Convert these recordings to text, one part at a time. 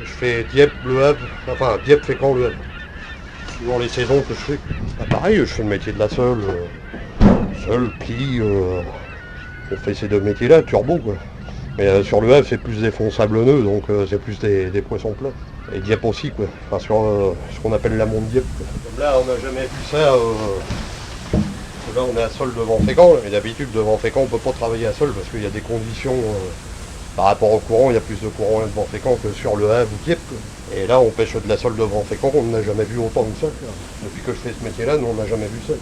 Je fais Dieppe, Le Havre, enfin Dieppe, Fécamp, Le Havre. Suivant les saisons que je fais. Bah, pareil, je fais le métier de la seule. Seule, pli, on fait ces deux métiers-là, turbo quoi. Mais sur le Havre, c'est plus des fonds sablonneux, donc c'est plus des poissons plats. Et Dieppe aussi, quoi. Enfin, sur ce qu'on appelle l'amont de Dieppe, quoi. Comme là, on n'a jamais vu ça. Là, on est à sol devant Fécamp, et d'habitude, devant Fécamp, on ne peut pas travailler à sol parce qu'il y a des conditions. Par rapport au courant, il y a plus de courant devant Fécamp que sur le Havre ou Dieppe, quoi. Et là, on pêche de la sole devant Fécamp, on n'a jamais vu autant que ça, quoi. Depuis que je fais ce métier-là, nous, on n'a jamais vu ça, quoi.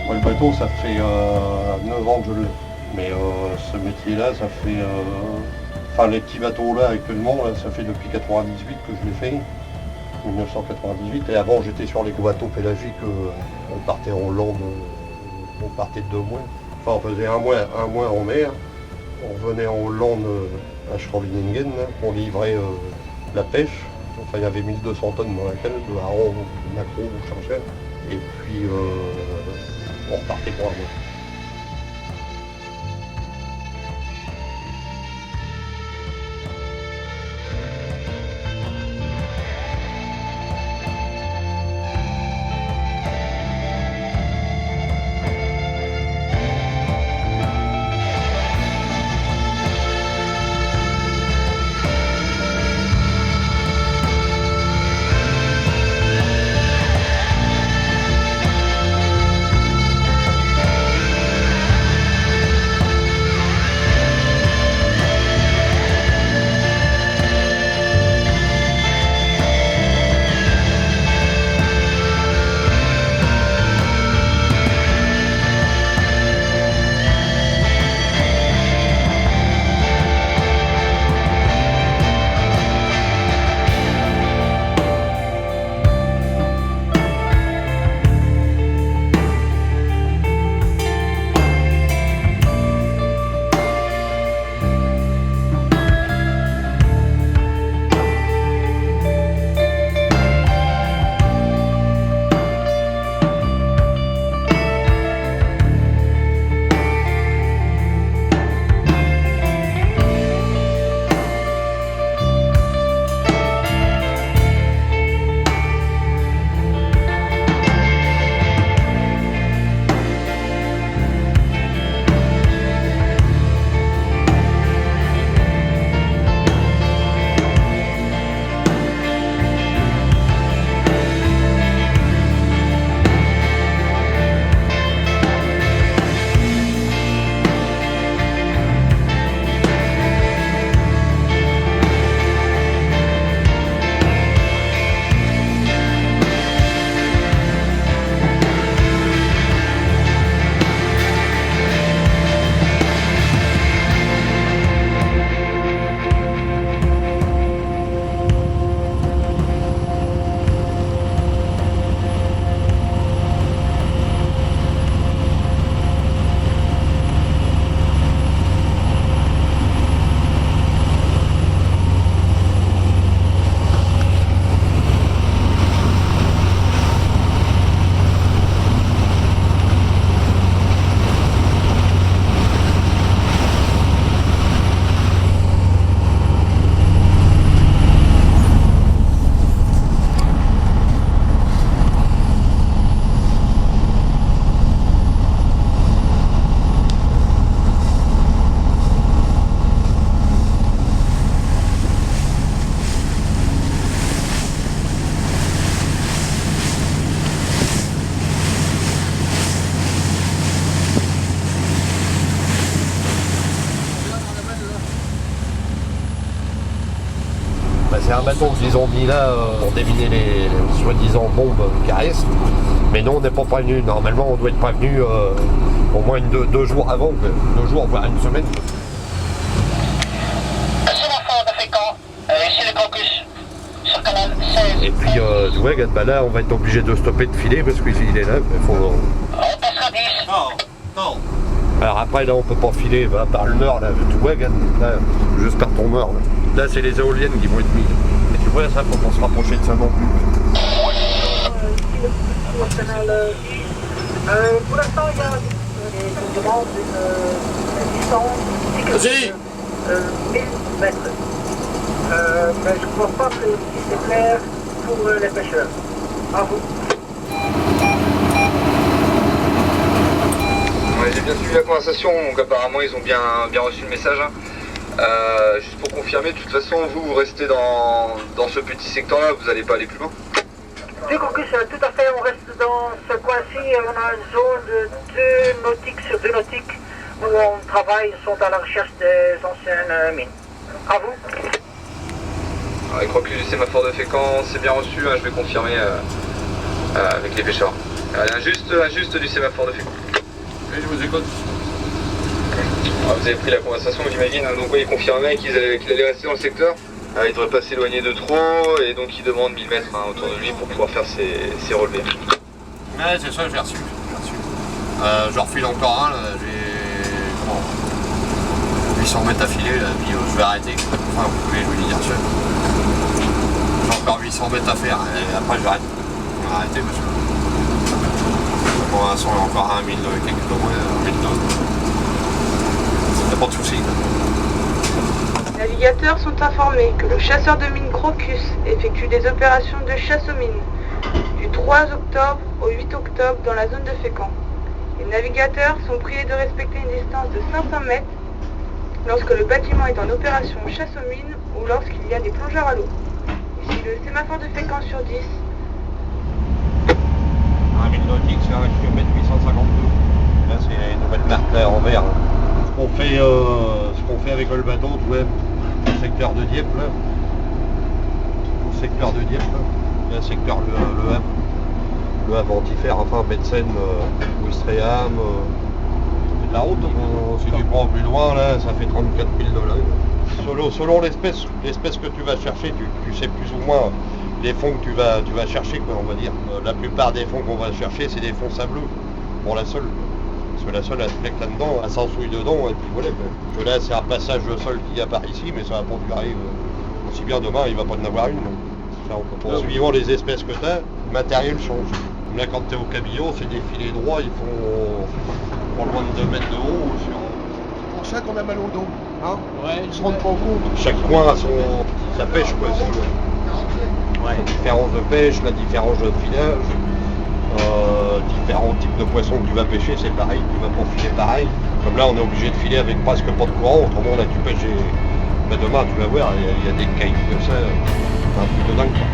Moi, le bateau, ça fait 9 ans que je l'ai. Mais ce métier-là, ça fait. Enfin, les petits bateaux là actuellement, là, ça fait depuis 98 que je l'ai fait. 1998. Et avant, j'étais sur les gros bateaux pélagiques. On partait en Hollande, on partait de 2 mois. Enfin, on faisait un mois en mer. On revenait en Hollande à Schroeningen, là, on livrait la pêche. Enfin, il y avait 1200 tonnes dans la cale, de hareng, de maquereau, de charchette. Et puis, on repartait pour un mois. un bateau qu'ils ont mis là pour déminer les soi-disant bombes caresses. Mais nous on n'est pas prévenus. Normalement on doit être prévenu au moins deux jours avant, 2 jours voire une semaine. Et puis ouais, bah là on va être obligé de stopper de filer parce qu'il est là. Il faut... On passera 10. Non. Alors après là on peut pas filer par le nord là, tu vois, là, juste par ton nord. Là c'est les éoliennes qui vont être mises. Et tu vois ça, faut pas se rapprocher de ça non plus. Pour l'instant il y a une demande d'une distance de 1000 mètres. Mais je ne crois pas que c'est clair pour les pêcheurs. À vous. Ouais, j'ai bien suivi la conversation, donc apparemment ils ont bien reçu le message. Juste pour confirmer, de toute façon vous restez dans ce petit secteur là, vous n'allez pas aller plus loin. Du coup, tout à fait, on reste dans ce coin-ci, on a une zone de 2 nautiques sur 2 nautiques où on travaille, sont à la recherche des anciennes mines. À vous. Avec recul du sémaphore de Fécamp, c'est bien reçu, hein, je vais confirmer avec les pêcheurs. Un juste du sémaphore de Fécamp. Oui, je vous écoute. Vous avez pris la conversation, j'imagine, hein, donc oui, il confirmait qu'il allait rester dans le secteur. Il ne devrait pas s'éloigner de trop, et donc il demande 1000 mètres autour de lui pour pouvoir faire ses relevés. Ouais, c'est ça, j'ai reçu. Je refile encore un, là, j'ai 800 mètres à filer, là, puis je vais arrêter. Enfin, vous pouvez, je vous le dire, j'ai encore 800 mètres à faire, et après je vais arrêter. Je vais arrêter parce que pour l'instant, il y a encore un 1000 quelques d'euros, 1000 d'autres. Ça fait pas de soucis. Les navigateurs sont informés que le chasseur de mines Crocus effectue des opérations de chasse aux mines du 3 octobre au 8 octobre dans la zone de Fécamp. Les navigateurs sont priés de respecter une distance de 500 mètres lorsque le bâtiment est en opération chasse aux mines ou lorsqu'il y a des plongeurs à l'eau. Ici le sémaphore de Fécamp sur 10. 1000 nautiques, c'est 1 km 852. Là, c'est une nouvelle marque là, en vert. Ce qu'on fait avec le bateau, tu vois, le secteur de Dieppe, là. Le secteur de Dieppe, là. Le secteur le Havre. Le Havre Antifer, enfin, Betsen, Ouistreham. C'est de la route. Si tu prends plus loin, là, ça fait 34 000 $. Selon l'espèce que tu vas chercher, tu sais plus ou moins les fonds que tu vas chercher, quoi, on va dire. La plupart des fonds qu'on va chercher, c'est des fonds sableux pour la sole. Parce que la sole, elle se plaque là-dedans, elle s'ensouille dedans, et puis voilà. Parce que là, c'est un passage de sol qu'il y a par ici, mais ça va pas durer aussi bien demain, il va pas en avoir une. Donc. Ça, on peut pas. Suivant les espèces que tu as, le matériel change. Là, quand tu es au cabillon, c'est des filets droits, ils font pas loin de 2 mètres de haut. C'est pour ça qu'on a mal au dos. Hein, ouais, ils se rendent pas compte. Chaque coin a sa pêche, quoi. Ouais. La différence de pêche, la différence de filage. Différents types de poissons que tu vas pêcher, c'est pareil, tu vas pas filer pareil. Comme là, on est obligé de filer avec presque pas de courant, autrement là tu pêches. Demain, tu vas voir, il y a des cailloux comme ça, c'est un truc de dingue, quoi.